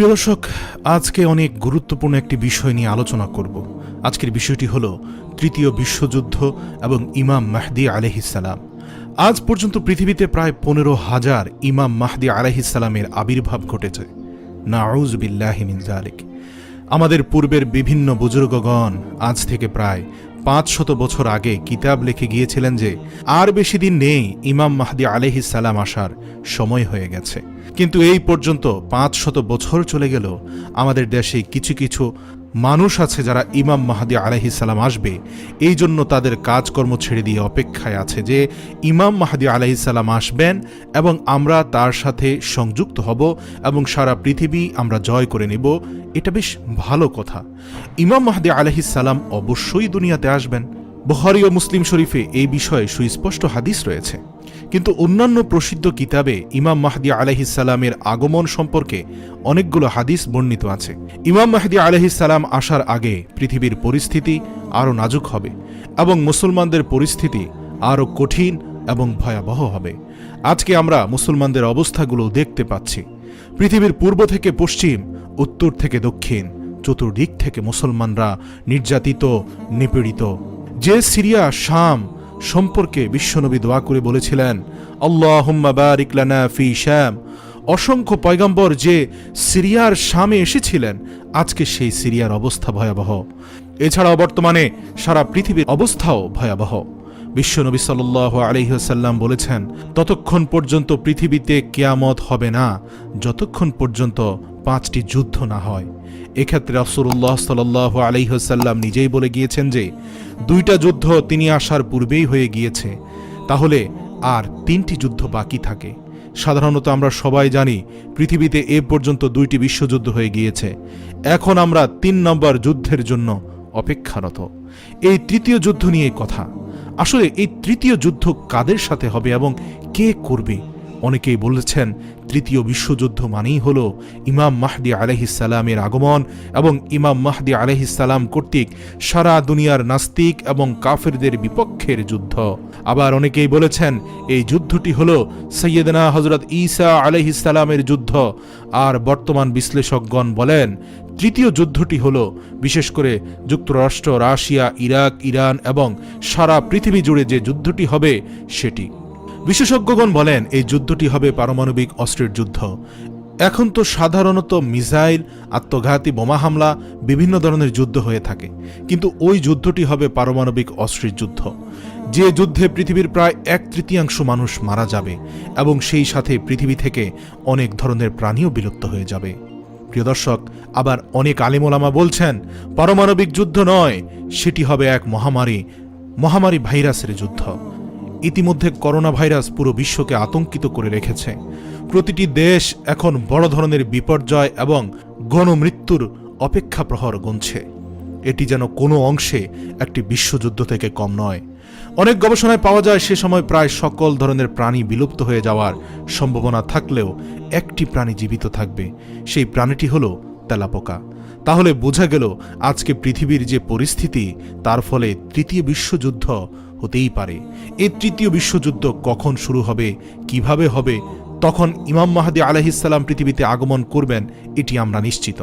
প্রিয় দর্শক, আজকে অনেক গুরুত্বপূর্ণ একটি বিষয় নিয়ে আলোচনা করব। আজকের বিষয়টি হলো তৃতীয় বিশ্বযুদ্ধ এবং ইমাম মাহদী আলাইহিসসালাম। আজ পর্যন্ত পৃথিবীতে প্রায় 15,000 ইমাম মাহদী আলাইহিসসালামের আবির্ভাব ঘটেছে। নাউযু বিল্লাহি মিন যালিক। আমাদের পূর্বের বিভিন্ন বুজুর্গগণ আজ থেকে প্রায় 500 বছর আগে কিতাব লিখে গিয়েছিলেন যে আর বেশি দিন নেই, ইমাম মাহদী আলাইহিসসালাম আসার সময় হয়ে গেছে। কিন্তু এই পর্যন্ত 500 বছর চলে গেল, আমাদের দেশে কিছু কিছু মানুষ আছে যারা ইমাম মাহদী আলাইহিসসালাম আসবে এই জন্য তাদের কাজকর্ম ছেড়ে দিয়ে অপেক্ষায় আছে যে ইমাম মাহদী আলাইহিসসালাম আসবেন এবং আমরা তার সাথে সংযুক্ত হব এবং সারা পৃথিবী আমরা জয় করে নেব। এটা বেশ ভালো কথা। ইমাম মাহদী আলাইহিসসালাম অবশ্যই দুনিয়াতে আসবেন। বুখারী ও মুসলিম শরীফে এই বিষয়ে সুস্পষ্ট হাদিস রয়েছে। কিন্তু অন্যান্য প্রসিদ্ধ কিতাবে ইমাম মাহদী আলাইহিসসালামের আগমন সম্পর্কে অনেকগুলো হাদিস বর্ণিত আছে। ইমাম মাহদী আলাইহিসসালাম আসার আগে পৃথিবীর পরিস্থিতি আরও নাজুক হবে এবং মুসলমানদের পরিস্থিতি আরও কঠিন এবং ভয়াবহ হবে। আজকে আমরা মুসলমানদের অবস্থাগুলো দেখতে পাচ্ছি। পৃথিবীর পূর্ব থেকে পশ্চিম, উত্তর থেকে দক্ষিণ, চতুর্দিক থেকে মুসলমানরা নির্যাতিত, নিপীড়িত। যে সিরিয়া, শাম সম্পর্কে বিশ্বনবী দোয়া করে বলেছিলেন, আল্লাহুম্মা বারিক লানা ফি শাম। অসংখ্য পয়গম্বর যে সিরিয়ার শামে এসেছিলেন, আজকে সেই সিরিয়ার অবস্থা ভয়াবহ। এছাড়াও বর্তমানে সারা পৃথিবীর অবস্থাও ভয়াবহ। বিশ্বনবী সাল্লাল্লাহু আলাইহি ওয়াসাল্লাম বলেছেন, ততক্ষণ পর্যন্ত পৃথিবীতে কিয়ামত হবে না যতক্ষণ পর্যন্ত 5টি যুদ্ধ না হয়। এক্ষেত্রে রাসূলুল্লাহ সাল্লাল্লাহু আলাইহি ওয়াসাল্লাম নিজেই বলে গিয়েছেন যে 2টা যুদ্ধ তিনি আসার পূর্বেই হয়ে গিয়েছে, তাহলে আর 3টি যুদ্ধ বাকি থাকে। সাধারণত আমরা সবাই জানি পৃথিবীতে এ পর্যন্ত 2টি বিশ্বযুদ্ধ হয়ে গিয়েছে। এখন আমরা 3 নম্বর যুদ্ধের জন্য অপেক্ষারত। এই তৃতীয় যুদ্ধ নিয়ে কথা। আসলে এই তৃতীয় যুদ্ধ কাদের সাথে হবে এবং কে করবে? অনেকেই বলেছেন তৃতীয় বিশ্বযুদ্ধ মানেই হল ইমাম মাহদী আলাইহিসসালামের আগমন এবং ইমাম মাহদী আলাইহিসসালাম কর্তৃক সারা দুনিয়ার নাস্তিক এবং কাফেরদের বিপক্ষের যুদ্ধ। আবার অনেকেই বলেছেন এই যুদ্ধটি হল সাইয়্যিদনা হযরত ঈসা আলাইহিসসালামের যুদ্ধ। আর বর্তমান বিশ্লেষকগণ বলেন তৃতীয় যুদ্ধটি হল বিশেষ করে যুক্তরাষ্ট্র, রাশিয়া, ইরাক, ইরান এবং সারা পৃথিবী জুড়ে যে যুদ্ধটি হবে সেটি। বিশেষজ্ঞগণ বলেন এই যুদ্ধটি হবে পারমাণবিক অস্ত্রের যুদ্ধ। এখন তো সাধারণত মিসাইল, আত্মঘাতী বোমা হামলা, বিভিন্ন ধরনের যুদ্ধ হয়ে থাকে, কিন্তু ওই যুদ্ধটি হবে পারমাণবিক অস্ত্রের যুদ্ধ, যে যুদ্ধে পৃথিবীর প্রায় 1/3 মানুষ মারা যাবে এবং সেই সাথে পৃথিবী থেকে অনেক ধরনের প্রাণীও বিলুপ্ত হয়ে যাবে। প্রিয় দর্শক, আবার অনেক আলেম ওলামা বলছেন পারমাণবিক যুদ্ধ নয়, সেটি হবে এক মহামারী ভাইরাসের যুদ্ধ। ইতিমধ্যে করোনা ভাইরাস পুরো বিশ্বকে আতঙ্কিত করে রেখেছে। প্রতিটি দেশ এখন বড় ধরনের বিপর্যয় এবং গণমৃত্যুর অপেক্ষা প্রহর গুনছে। এটি যেন কোনো অংশে একটি বিশ্বযুদ্ধ থেকে কম নয়। অনেক গবেষণায় পাওয়া যায় সে সময় প্রায় সকল ধরনের প্রাণী বিলুপ্ত হয়ে যাওয়ার সম্ভাবনা থাকলেও একটি প্রাণী জীবিত থাকবে, সেই প্রাণীটি হলো তেলাপোকা। তাহলে বোঝা গেল আজকে পৃথিবীর যে পরিস্থিতি, তার ফলে তৃতীয় বিশ্বযুদ্ধ হতেই পারে। এই তৃতীয় বিশ্বযুদ্ধ কখন শুরু হবে, কিভাবে হবে, তখন ইমাম মাহদী আলাইহিসসালাম পৃথিবীতে আগমন করবেন এটি আমরা নিশ্চিত,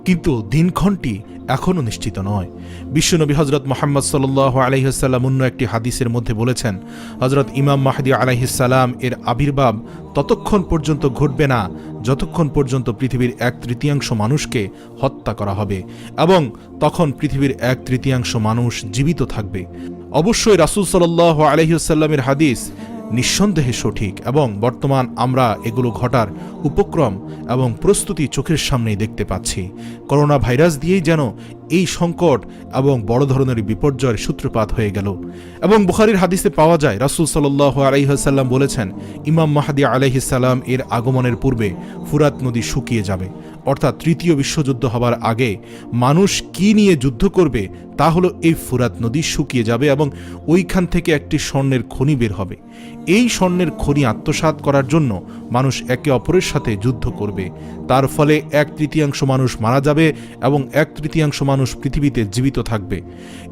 কিন্তু দিনক্ষণটি এখনও নিশ্চিত নয়। বিশ্বনবী হযরত মুহাম্মদ সাল্লাল্লাহু আলাইহি ওয়াসাল্লাম অন্য একটি হাদিসের মধ্যে বলেছেন, হযরত ইমাম মাহদী আলাইহিসসালাম এর আবির্ভাব ততক্ষণ পর্যন্ত ঘটবে না যতক্ষণ পর্যন্ত পৃথিবীর 1/3 মানুষকে হত্যা করা হবে এবং তখন পৃথিবীর 1/3 মানুষ জীবিত থাকবে। অবশ্যই রাসূল সাল্লাল্লাহু আলাইহি ওয়াসাল্লামের হাদিস নিঃসন্দেহে সঠিক এবং বর্তমান আমরা এগুলো ঘটার উপক্রম এবং প্রস্তুতি চোখের সামনেই দেখতে পাচ্ছি। করোনা ভাইরাস দিয়েই যেন এই সংকট এবং বড় ধরনের বিপর্যয়ের সূত্রপাত হয়ে গেল। এবং বুখারীর হাদিসে পাওয়া যায় রাসূল সাল্লাল্লাহু আলাইহি ওয়াসাল্লাম বলেছেন, ইমাম মাহদী আলাইহিসসালাম এর আগমনের পূর্বে ফুরাত নদী শুকিয়ে যাবে। অর্থাৎ তৃতীয় বিশ্বযুদ্ধ হবার আগে মানুষ কি নিয়ে যুদ্ধ করবে তা হলো এই ফুরাত নদী শুকিয়ে যাবে এবং ওইখান থেকে একটি স্বর্ণের খনি বের হবে। এই স্বর্ণের খনি আত্মসাৎ করার জন্য মানুষ একে অপরের সাথে যুদ্ধ করবে। তার ফলে 1/3 মানুষ মারা যাবে এবং 1/3 মানুষ পৃথিবীতে জীবিত থাকবে।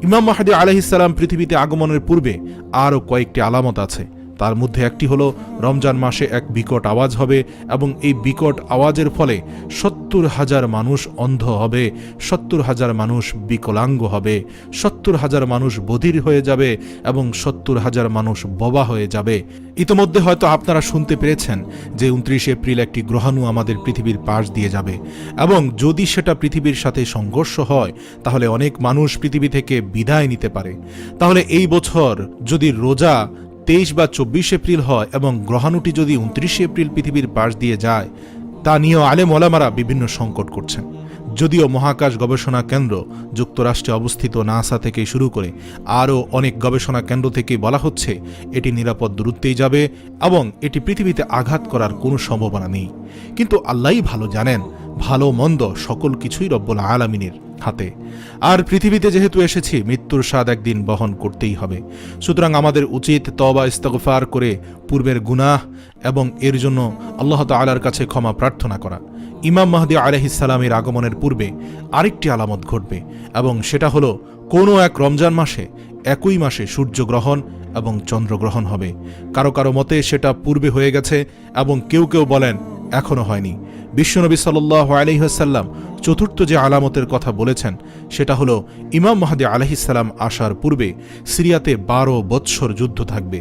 ইমাম মাহদী আলাইহিসসালাম পৃথিবীতে আগমনের পূর্বে আরও কয়েকটি আলামত আছে। তার মধ্যে একটি হলো রমজান মাসে এক বিকট আওয়াজ হবে এবং এই বিকট আওয়াজের ফলে ৭০,০০০ মানুষ অন্ধ হবে, ৭০,০০০ মানুষ বিকলাঙ্গ হবে, ৭০,০০০ মানুষ বধির হয়ে যাবে এবং ৭০,০০০ মানুষ বোবা হয়ে যাবে। ইতোমধ্যে হয়তো আপনারা শুনতে পেরেছেন যে ২৯ এপ্রিল একটি গ্রহাণু আমাদের পৃথিবীর পাশ দিয়ে যাবে এবং যদি সেটা পৃথিবীর সাথে সংঘর্ষ হয় তাহলে অনেক মানুষ পৃথিবী থেকে বিদায় নিতে পারে। তাহলে এই বছর যদি রোজা ২৩ বা ২৪ এপ্রিল হয় এবং গ্রহাণুটি যদি ২৯ এপ্রিল পৃথিবীর পাশ দিয়ে যায়, তা নিয়েও আলেম ওলামারা বিভিন্ন সংকট করছেন। যদিও মহাকাশ গবেষণা কেন্দ্র যুক্তরাষ্ট্রে অবস্থিত নাসা থেকে শুরু করে আরও অনেক গবেষণা কেন্দ্র থেকে বলা হচ্ছে এটি নিরাপদ দূরত্বেই যাবে এবং এটি পৃথিবীতে আঘাত করার কোনো সম্ভাবনা নেই। কিন্তু আল্লাহই ভালো জানেন, ভালো মন্দ সকল কিছুই রব্বুল আলামিনের হাতে। আর পৃথিবীতে যেহেতু এসেছি, মৃত্যুর স্বাদ একদিন বহন করতেই হবে। সুতরাং আমাদের উচিত তওবা ইস্তিগফার করে পূর্বের গুনাহ এবং এর জন্য আল্লাহ তাআলার কাছে ক্ষমা প্রার্থনা করা। ইমাম মাহদী আলাইহিস সালামের আগমনের পূর্বে আরেকটি আলামত ঘটবে এবং সেটা হলো কোনো এক রমজান মাসে একই মাসে সূর্যগ্রহণ এবং চন্দ্রগ্রহণ হবে। কারো কারো মতে সেটা পূর্বে হয়ে গেছে এবং কেউ কেউ বলেন এখনো হয়নি। বিশ্বনবী সাল্লাল্লাহু আলাইহি ওয়াসাল্লাম চতুর্থ যে আলামতের কথা বলেছেন সেটা হলো ইমাম মাহদী আলাইহিস সালাম আসার পূর্বে সিরিয়াতে ১২ বৎসর যুদ্ধ থাকবে।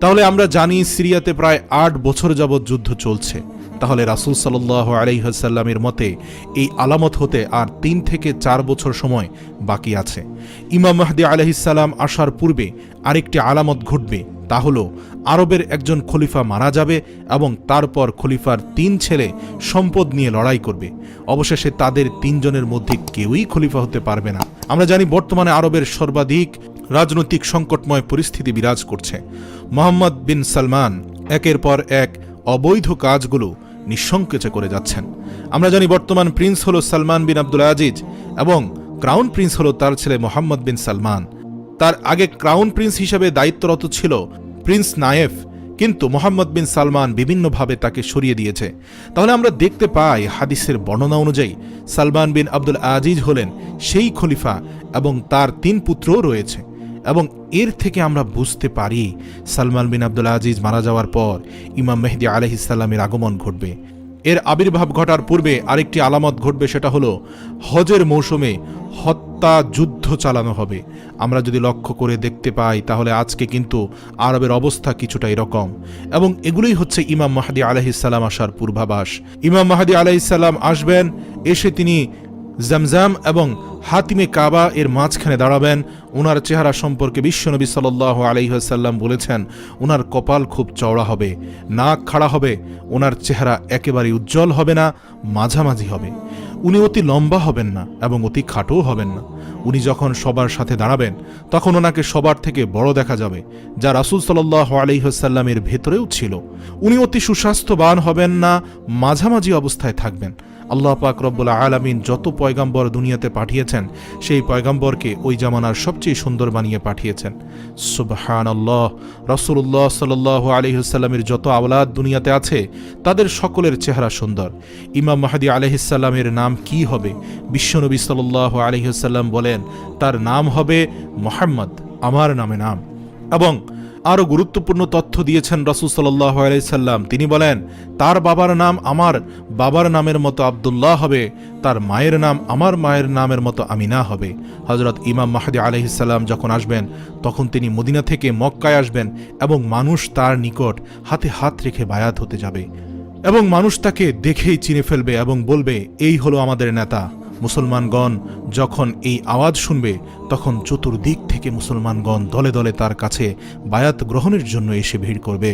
তাহলে আমরা জানি সিরিয়াতে প্রায় ৮ বছর যাবৎ যুদ্ধ চলছে। তাহলে রাসূল সাল্লাল্লাহু আলাইহি ওয়াসাল্লামের মতে এই আলামত হতে আর ৩ থেকে ৪ বছর সময় বাকি আছে। ইমাম মাহদী আলাইহিস সালাম আসার পূর্বে আরেকটি আলামত ঘটবে, তা হলো আরবের একজন খলিফা মারা যাবে এবং তারপর খলিফার ৩ ছেলে সম্পদ নিয়ে লড়াই করবে। অবশেষে তাদের ৩ জনের মধ্যে কেউই খলিফা হতে পারবে না। আমরা জানি বর্তমানে আরবের সর্বাধিক রাজনৈতিক সংকটময় পরিস্থিতি বিরাজ করছে। মোহাম্মদ বিন সালমান একের পর এক অবৈধ কাজগুলো নিঃসংকোচে করে যাচ্ছেন। আমরা জানি বর্তমান প্রিন্স হলো সালমান বিন আব্দুল আজিজ এবং ক্রাউন প্রিন্স হলো তার ছেলে মোহাম্মদ বিন সালমান। তার আগে ক্রাউন প্রিন্স হিসেবে দায়িত্বরত ছিল প্রিন্স নায়েফ, কিন্তু মোহাম্মদ বিন সালমান বিভিন্নভাবে তাকে সরিয়ে দিয়েছে। তাহলে আমরা দেখতে পাই হাদিসের বর্ণনা অনুযায়ী সালমান বিন আব্দুল আজিজ হলেন সেই খলিফা এবং তার ৩ পুত্রও রয়েছে। এবং এর থেকে আমরা বুঝতে পারি সালমান বিন আব্দুল আজিজ মারা যাওয়ার পর ইমাম মেহদী আলাইহিস সালামের আগমন ঘটবে। এর আবির্ভাব ঘটার পূর্বে আরেকটি আলামত ঘটবে, সেটা হলো হজের মৌসুমে হত্যা যুদ্ধ চালানো হবে। আমরা যদি লক্ষ্য করে দেখতে পাই তাহলে আজকে কিন্তু আরবের অবস্থা কিছুটা এরকম এবং এগুলোই হচ্ছে ইমাম মাহদী আলাইহিস সালাম আসার পূর্বাভাস। ইমাম মাহদী আলাইহিস সালাম আসবেন, এসে তিনি জামজাম এবং হাতিমে কাবা এর মাঝখানে দাঁড়াবেন। ওনার চেহারা সম্পর্কে বিশ্বনবী সাল্লাল্লাহু আলাইহি ওয়াসাল্লাম বলেছেন ওনার কপাল খুব চওড়া হবে, নাক খাড়া হবে, ওনার চেহারা একেবারে উজ্জ্বল হবে না, মাঝামাঝি হবে। উনি অতি লম্বা হবেন না এবং অতি খাটোও হবেন না। উনি যখন সবার সাথে দাঁড়াবেন তখন ওনাকে সবার থেকে বড় দেখা যাবে, যা রাসূল সাল্লাল্লাহু আলাইহি ওয়াসাল্লামের ভেতরেও ছিল। উনি অতি সুস্বাস্থ্যবান হবেন না, মাঝামাঝি অবস্থায় থাকবেন। আল্লাহ পাক রব্বুল আলামিন যত পয়গাম্বর দুনিয়াতে পাঠিয়েছেন সেই পয়গাম্বরকে ওই জামানার সবচেয়ে সুন্দর বানিয়ে পাঠিয়েছেন। সুবহানাল্লাহ। রাসূলুল্লাহ সাল্লাল্লাহু আলাইহি ওয়াসাল্লামের যত আওলাদ দুনিয়াতে আছে তাদের সকলের চেহারা সুন্দর। ইমাম মাহদী আলাইহিস সালামের নাম কি হবে? বিশ্বনবী সাল্লাল্লাহু আলাইহি ওয়াসাল্লাম বলেন তার নাম হবে মুহাম্মদ, আমার নামে নাম। এবং আরও গুরুত্বপূর্ণ তথ্য দিয়েছেন রাসূল সাল্লাল্লাহু আলাইহি সাল্লাম। তিনি বলেন তার বাবার নাম আমার বাবার নামের মতো আব্দুল্লাহ হবে, তার মায়ের নাম আমার মায়ের নামের মতো আমিনা হবে। হযরত ইমাম মাহদী আলাইহিস সালাম যখন আসবেন তখন তিনি মদিনা থেকে মক্কায় আসবেন এবং মানুষ তার নিকট হাতে হাত রেখে বায়াত হতে যাবে এবং মানুষ তাকে দেখেই চিনে ফেলবে এবং বলবে এই হলো আমাদের নেতা। মুসলমানগণ যখন এই আওয়াজ শুনবে তখন চতুর্দিক থেকে মুসলমানগণ দলে দলে তার কাছে বায়াত গ্রহণের জন্য এসে ভিড় করবে।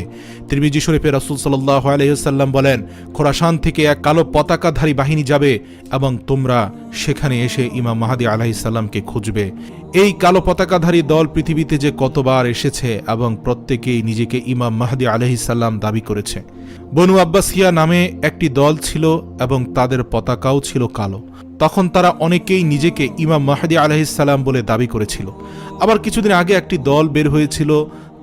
তিরমিজি শরীফে রাসূল সাল্লাল্লাহু আলাইহি ওয়াসাল্লাম বলেন খোরাসান থেকে এক কালো পতাকাধারী বাহিনী যাবে এবং তোমরা সেখানে এসে ইমাম মাহদী আলাইহিস সালামকে খুঁজবে। এই কালো পতাকাধারী দল পৃথিবীতে যে কতবার এসেছে এবং প্রত্যেকেই নিজেকে ইমাম মাহদী আলাইহিস সালাম দাবি করেছে। বনু আব্বাসিয়া নামে একটি দল ছিল এবং তাদের পতাকাও ছিল কালো। তখন তারা অনেকেই নিজেকে ইমাম মাহদী আলাইহিস সালাম বলে দাবি করেছিল। আবার কিছুদিন আগে একটি দল বের হয়েছিল,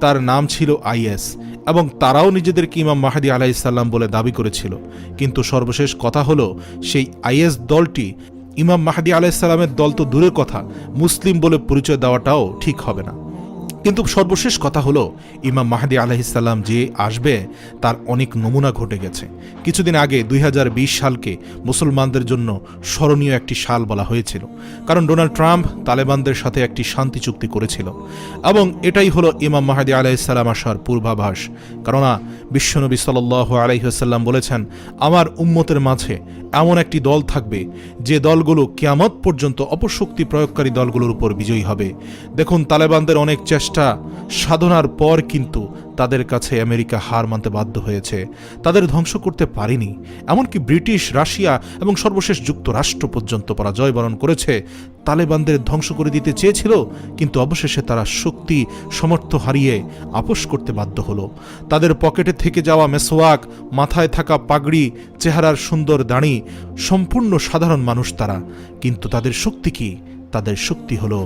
তার নাম ছিল আইএস এবং তারাও নিজেদেরকে ইমাম মাহদী আলাইহিস সালাম বলে দাবি করেছিল। কিন্তু সর্বশেষ কথা হলো সেই আইএস দলটি ইমাম মাহদী আলাইহিস সালামের দল তো দূরের কথা, মুসলিম বলে পরিচয় দেওয়াটাও ঠিক হবে না। কিন্তু সর্বশেষ কথা হলো, ইমাম মাহদী আলাইহিসসালাম যে আসবে তার অনেক নমুনা ঘটে গেছে। কিছুদিন আগে 2020 সালকে মুসলমানদের জন্য স্মরণীয় একটি সাল বলা হয়েছিল, কারণ ডোনাল্ড ট্রাম্প তালেবানদের সাথে একটি শান্তি চুক্তি করেছিল, এবং এটাই হলো ইমাম মাহদী আলাইহিসসালাম আসার পূর্বাভাস। কেননা বিশ্বনবী সাল্লাল্লাহু আলাইহি ওয়াসাল্লাম বলেছেন, আমার উম্মতের মাঝে এমন একটি দল থাকবে যে দলগুলো কিয়ামত পর্যন্ত অপশক্তি প্রয়োগকারী দলগুলোর উপর বিজয়ী হবে। দেখুন, তালেবানদের অনেক চেষ্টা সাধনার পর কিন্তু তাদের কাছে আমেরিকা হার মানতে বাধ্য হয়েছে, তাদের ধ্বংস করতে পারেনি। এমনকি ব্রিটিশ, রাশিয়া এবং সর্বশেষ যুক্তরাষ্ট্র পর্যন্ত পরাজয় বরণ করেছে, তালেবানদের ধ্বংস করে দিতে চেয়েছিল, কিন্তু অবশেষে তারা শক্তি সমর্থ হারিয়ে আপোস করতে বাধ্য হলো। তাদের পকেটে থেকে যাওয়া মেসওয়াক, মাথায় থাকা পাগড়ি, চেহারার সুন্দর দাড়ি, সম্পূর্ণ সাধারণ মানুষ তারা, কিন্তু তাদের শক্তি কি? তাদের শক্তি হলো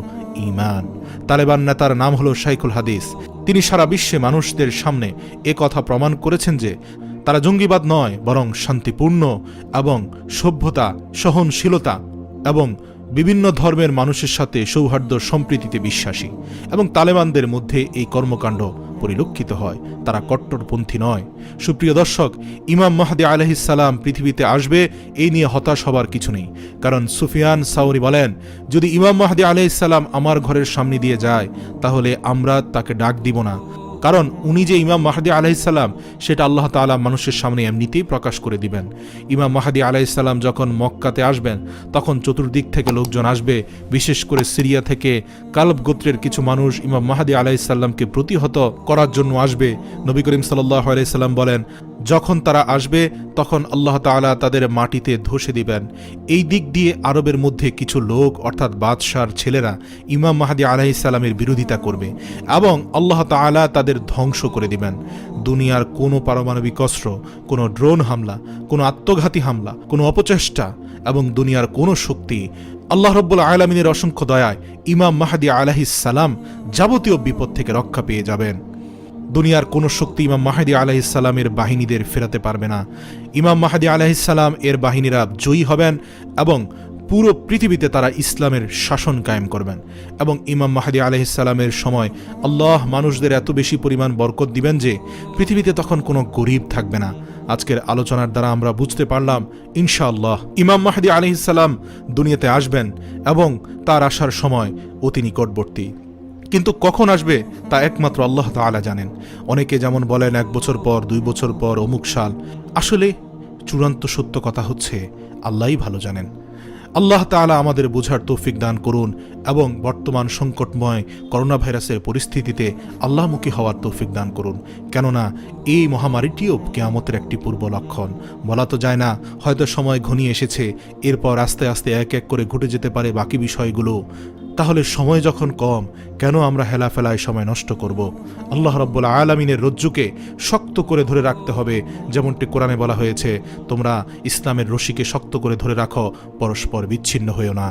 ঈমান। তালেবান নেতার নাম হলো শাইখুল হাদিস। তিনি সারা বিশ্বে মানুষদের সামনে এ কথা প্রমাণ করেছেন যে তারা জঙ্গিবাদ নয়, বরং শান্তিপূর্ণ এবং সভ্যতা, সহনশীলতা এবং বিভিন্ন ধর্মের মানুষের সাথে সৌহার্দ্য সম্প্রীতিতে বিশ্বাসী। এবং তালেবানদের মধ্যে এই কর্মকাণ্ড পরিলক্ষিত হয়, তারা কট্টরপন্থী নয়। সুপ্রিয় দর্শক, ইমাম মাহদী আলাইহিসসালাম পৃথিবীতে আসবে এই নিয়ে হতাশ হবার কিছু নেই, কারণ সুফিয়ান সাউরি বলেন, যদি ইমাম মাহদী আলাইহিসসালাম আমার ঘরের সামনে দিয়ে যায় তাহলে আমরা তাকে ডাক দিব না, কারণ উনি যে ইমাম মাহদী আলাইহিসসালাম সেটা আল্লাহ তাআলা মানুষের সামনে এমনিতেই প্রকাশ করে দিবেন। ইমাম মাহদী আলাইহিসসালাম যখন মক্কাতে আসবেন তখন চতুর্দিক থেকে লোকজন আসবে, বিশেষ করে সিরিয়া থেকে কালব গোত্রের কিছু মানুষ ইমাম মাহদী আলাইহিসসালামকে প্রতিহত করার জন্য আসবে। নবী করিম সাল্লাল্লাহু আলাইহি সাল্লাম বলেন, যখন তারা আসবে তখন আল্লাহ তাআলা তাদের মাটিতে ধসে দিবেন। এই দিক দিয়ে আরবের মধ্যে কিছু লোক অর্থাৎ বাদশার ছেলেরা ইমাম মাহদী আলাইহিসসালামের বিরোধিতা করবে এবং আল্লাহ তাআলা তাদের ধ্বংস করে দিবেন। দুনিয়ার কোনো পারমাণবিক অস্ত্র, কোনো ড্রোন হামলা, কোনো আত্মঘাতী হামলা, কোনো অপচেষ্টা এবং দুনিয়ার কোনো শক্তি, আল্লাহ রাব্বুল আলামিনের অসংখ্য দয়ায় ইমাম মাহদী আলাইহিসসালাম যাবতীয় বিপদ থেকে রক্ষা পেয়ে যাবেন। দুনিয়ার কোনো শক্তি ইমাম মাহদী আলাইহিসসালামের বাহিনীদের ফেরাতে পারবে না। ইমাম মাহদী আলাইহিসসালাম এর বাহিনীরা জয়ী হবেন এবং পুরো পৃথিবীতে তারা ইসলামের শাসন কায়েম করবেন। এবং ইমাম মাহদী আলাইহিসসালামের সময় আল্লাহ মানুষদের এত বেশি পরিমাণ বরকত দিবেন যে পৃথিবীতে তখন কোনো গরিব থাকবে না। আজকের আলোচনার দ্বারা আমরা বুঝতে পারলাম ইনশাআল্লাহ ইমাম মাহদী আলাইহিসসালাম দুনিয়াতে আসবেন এবং তার আসার সময় অতি নিকটবর্তী। কিন্তু কখন আসবে তা একমাত্র আল্লাহ তাআলা জানেন। অনেকে যেমন বলেন 1 বছর পর, 2 বছর পর, অমুক সাল। আসলে চূড়ান্ত সত্য কথা হচ্ছে আল্লাহই ভালো জানেন। আল্লাহ তাআলা আমাদের বোঝার তৌফিক দান করুন এবং বর্তমান সংকটময় করোনা ভাইরাসের পরিস্থিতিতে আল্লাহমুখী হওয়ার তৌফিক দান করুন। কেননা এই মহামারীটিও কিয়ামতের একটি পূর্ব লক্ষণ। বলা তো যায় না, হয়তো সময় ঘনিয়ে এসেছে, এরপর আস্তে আস্তে এক এক করে ঘটে যেতে পারে বাকি বিষয়গুলো। তাহলে সময় যখন কম, কেন আমরা হেলাফেলায় সময় নষ্ট করব? আল্লাহ রাব্বুল আলামিনের রজ্জুকে শক্ত করে ধরে রাখতে হবে, যেমনটি কোরআনে বলা হয়েছে, তোমরা ইসলামের রশিকে শক্ত করে ধরে রাখো, পরস্পর বিচ্ছিন্ন হইও না।